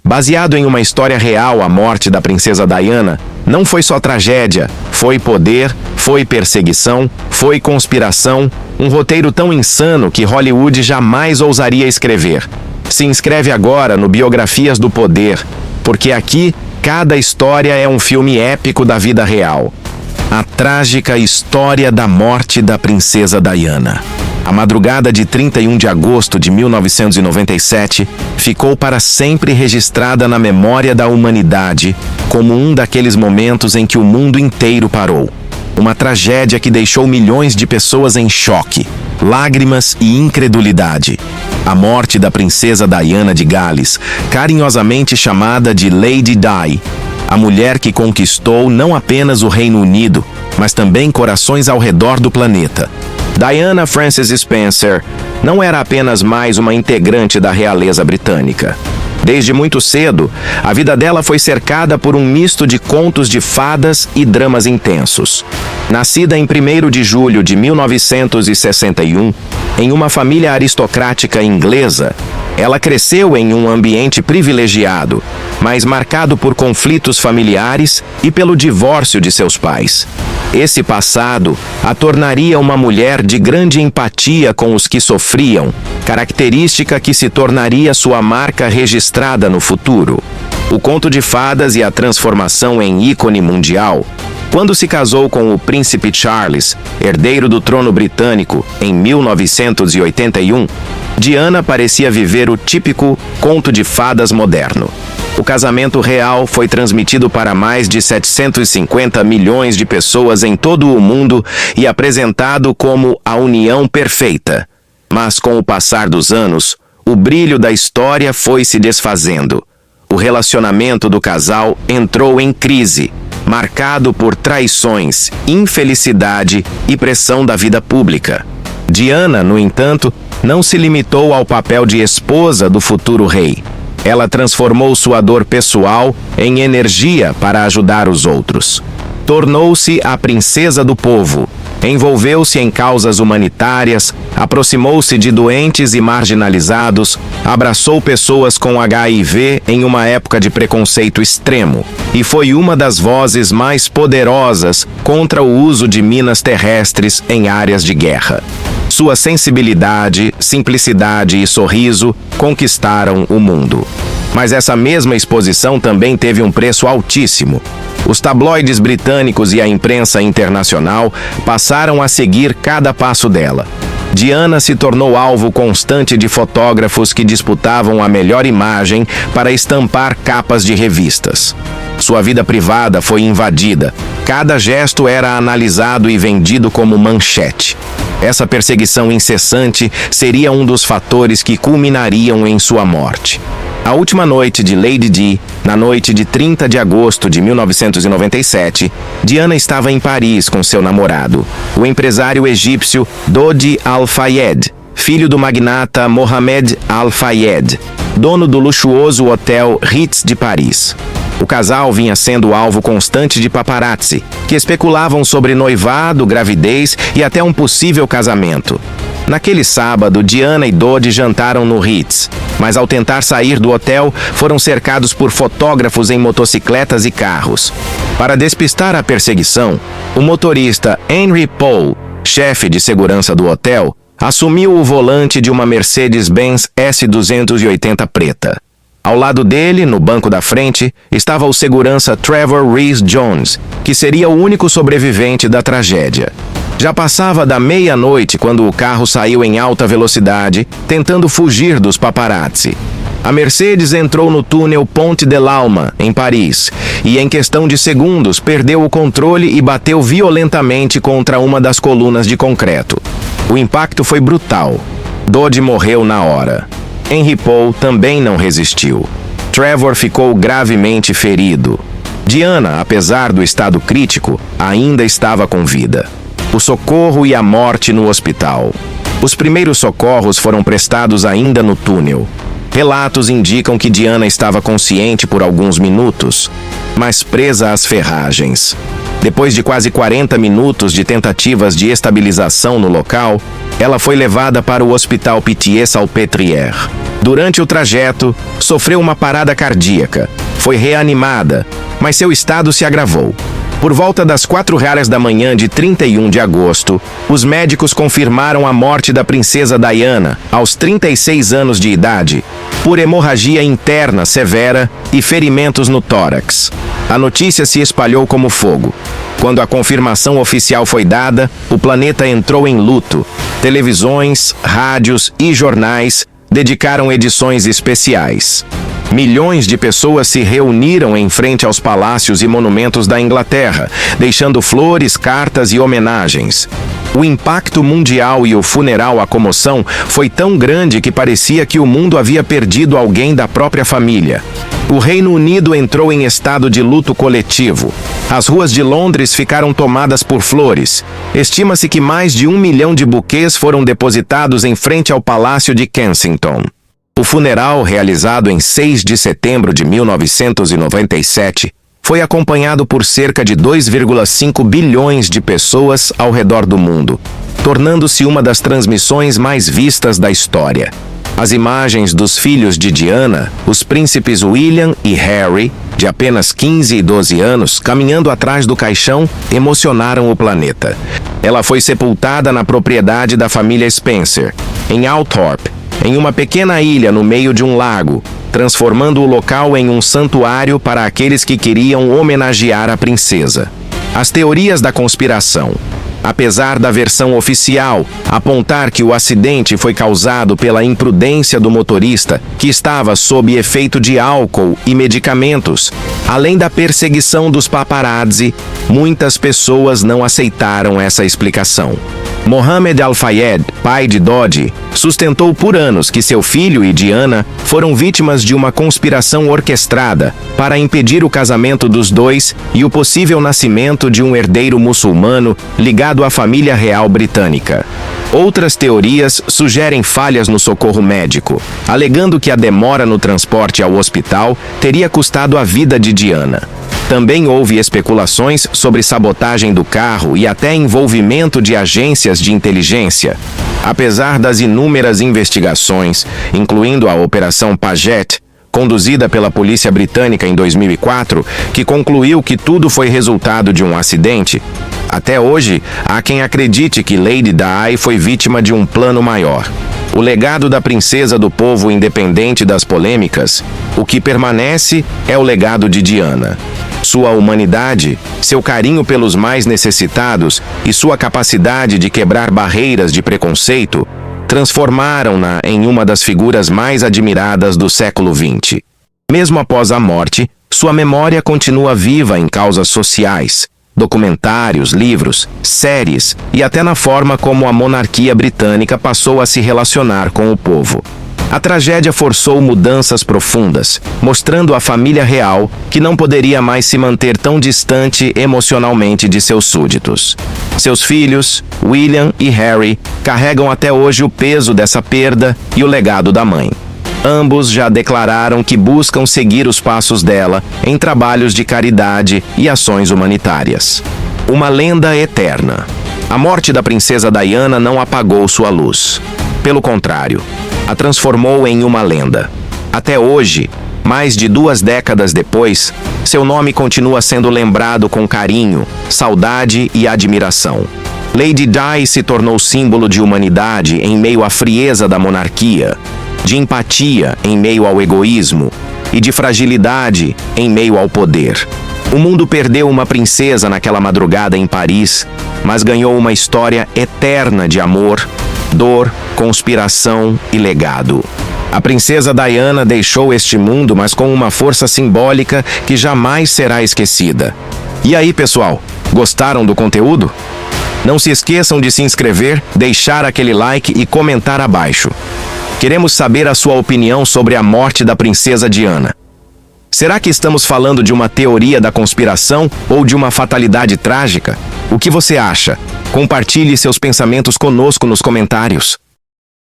Baseado em uma história real, a morte da princesa Diana não foi só tragédia, foi poder, foi perseguição, foi conspiração, um roteiro tão insano que Hollywood jamais ousaria escrever. Se inscreve agora no Biografias do Poder, porque aqui cada história é um filme épico da vida real. A trágica história da morte da princesa Diana. A madrugada de 31 de agosto de 1997 ficou para sempre registrada na memória da humanidade como um daqueles momentos em que o mundo inteiro parou. Uma tragédia que deixou milhões de pessoas em choque, lágrimas e incredulidade. A morte da princesa Diana de Gales, carinhosamente chamada de Lady Di, a mulher que conquistou não apenas o Reino Unido, mas também corações ao redor do planeta. Diana Frances Spencer não era apenas mais uma integrante da realeza britânica. Desde muito cedo, a vida dela foi cercada por um misto de contos de fadas e dramas intensos. Nascida em 1º de julho de 1961, em uma família aristocrática inglesa, ela cresceu em um ambiente privilegiado, mas marcado por conflitos familiares e pelo divórcio de seus pais. Esse passado a tornaria uma mulher de grande empatia com os que sofriam, característica que se tornaria sua marca registrada no futuro. O conto de fadas e a transformação em ícone mundial. Quando se casou com o príncipe Charles, herdeiro do trono britânico, em 1981, Diana parecia viver o típico conto de fadas moderno. O casamento real foi transmitido para mais de 750 milhões de pessoas em todo o mundo e apresentado como a união perfeita. Mas com o passar dos anos, o brilho da história foi se desfazendo. O relacionamento do casal entrou em crise, marcado por traições, infelicidade e pressão da vida pública. Diana, no entanto, não se limitou ao papel de esposa do futuro rei. Ela transformou sua dor pessoal em energia para ajudar os outros. Tornou-se a princesa do povo, envolveu-se em causas humanitárias, aproximou-se de doentes e marginalizados, abraçou pessoas com HIV em uma época de preconceito extremo e foi uma das vozes mais poderosas contra o uso de minas terrestres em áreas de guerra. Sua sensibilidade, simplicidade e sorriso conquistaram o mundo. Mas essa mesma exposição também teve um preço altíssimo. Os tabloides britânicos e a imprensa internacional passaram a seguir cada passo dela. Diana se tornou alvo constante de fotógrafos que disputavam a melhor imagem para estampar capas de revistas. Sua vida privada foi invadida. Cada gesto era analisado e vendido como manchete. Essa perseguição incessante seria um dos fatores que culminariam em sua morte. A última noite de Lady Di, na noite de 30 de agosto de 1997, Diana estava em Paris com seu namorado, o empresário egípcio Dodi Al-Fayed, filho do magnata Mohamed Al-Fayed, dono do luxuoso hotel Ritz de Paris. O casal vinha sendo alvo constante de paparazzi, que especulavam sobre noivado, gravidez e até um possível casamento. Naquele sábado, Diana e Dodi jantaram no Ritz, mas ao tentar sair do hotel, foram cercados por fotógrafos em motocicletas e carros. Para despistar a perseguição, o motorista Henry Paul, chefe de segurança do hotel, assumiu o volante de uma Mercedes-Benz S280 preta. Ao lado dele, no banco da frente, estava o segurança Trevor Rees-Jones, que seria o único sobrevivente da tragédia. Já passava da meia-noite quando o carro saiu em alta velocidade, tentando fugir dos paparazzi. A Mercedes entrou no túnel Ponte de l'Alma, em Paris, e em questão de segundos perdeu o controle e bateu violentamente contra uma das colunas de concreto. O impacto foi brutal. Dodi morreu na hora. Henry Paul também não resistiu. Trevor ficou gravemente ferido. Diana, apesar do estado crítico, ainda estava com vida. O socorro e a morte no hospital. Os primeiros socorros foram prestados ainda no túnel. Relatos indicam que Diana estava consciente por alguns minutos, mas presa às ferragens. Depois de quase 40 minutos de tentativas de estabilização no local, ela foi levada para o Hospital Pitié-Salpêtrière. Durante o trajeto, sofreu uma parada cardíaca. Foi reanimada, mas seu estado se agravou. Por volta das 4h da manhã de 31 de agosto, os médicos confirmaram a morte da princesa Diana, aos 36 anos de idade, por hemorragia interna severa e ferimentos no tórax. A notícia se espalhou como fogo. Quando a confirmação oficial foi dada, o planeta entrou em luto. Televisões, rádios e jornais dedicaram edições especiais. Milhões de pessoas se reuniram em frente aos palácios e monumentos da Inglaterra, deixando flores, cartas e homenagens. O impacto mundial e o funeral à comoção foi tão grande que parecia que o mundo havia perdido alguém da própria família. O Reino Unido entrou em estado de luto coletivo. As ruas de Londres ficaram tomadas por flores. Estima-se que mais de 1 milhão de buquês foram depositados em frente ao Palácio de Kensington. O funeral, realizado em 6 de setembro de 1997, foi acompanhado por cerca de 2,5 bilhões de pessoas ao redor do mundo, tornando-se uma das transmissões mais vistas da história. As imagens dos filhos de Diana, os príncipes William e Harry, de apenas 15 e 12 anos, caminhando atrás do caixão, emocionaram o planeta. Ela foi sepultada na propriedade da família Spencer, em Althorpe, em uma pequena ilha no meio de um lago, transformando o local em um santuário para aqueles que queriam homenagear a princesa. As teorias da conspiração. Apesar da versão oficial apontar que o acidente foi causado pela imprudência do motorista, que estava sob efeito de álcool e medicamentos, além da perseguição dos paparazzi, muitas pessoas não aceitaram essa explicação. Mohammed Al-Fayed, pai de Dodi, sustentou por anos que seu filho e Diana foram vítimas de uma conspiração orquestrada para impedir o casamento dos dois e o possível nascimento de um herdeiro muçulmano ligado à família real britânica. Outras teorias sugerem falhas no socorro médico, alegando que a demora no transporte ao hospital teria custado a vida de Diana. Também houve especulações sobre sabotagem do carro e até envolvimento de agências de inteligência. Apesar das inúmeras investigações, incluindo a Operação Paget, conduzida pela polícia britânica em 2004, que concluiu que tudo foi resultado de um acidente, até hoje há quem acredite que Lady Di foi vítima de um plano maior. O legado da princesa do povo independente das polêmicas, o que permanece é o legado de Diana. Sua humanidade, seu carinho pelos mais necessitados e sua capacidade de quebrar barreiras de preconceito transformaram-na em uma das figuras mais admiradas do século XX. Mesmo após a morte, sua memória continua viva em causas sociais, documentários, livros, séries e até na forma como a monarquia britânica passou a se relacionar com o povo. A tragédia forçou mudanças profundas, mostrando à família real que não poderia mais se manter tão distante emocionalmente de seus súditos. Seus filhos, William e Harry, carregam até hoje o peso dessa perda e o legado da mãe. Ambos já declararam que buscam seguir os passos dela em trabalhos de caridade e ações humanitárias. Uma lenda eterna. A morte da princesa Diana não apagou sua luz. Pelo contrário, a transformou em uma lenda. Até hoje, mais de 2 décadas depois, seu nome continua sendo lembrado com carinho, saudade e admiração. Lady Di se tornou símbolo de humanidade em meio à frieza da monarquia, de empatia em meio ao egoísmo e de fragilidade em meio ao poder. O mundo perdeu uma princesa naquela madrugada em Paris, mas ganhou uma história eterna de amor, dor, conspiração e legado. A princesa Diana deixou este mundo, mas com uma força simbólica que jamais será esquecida. E aí, pessoal, gostaram do conteúdo? Não se esqueçam de se inscrever, deixar aquele like e comentar abaixo. Queremos saber a sua opinião sobre a morte da princesa Diana. Será que estamos falando de uma teoria da conspiração ou de uma fatalidade trágica? O que você acha? Compartilhe seus pensamentos conosco nos comentários.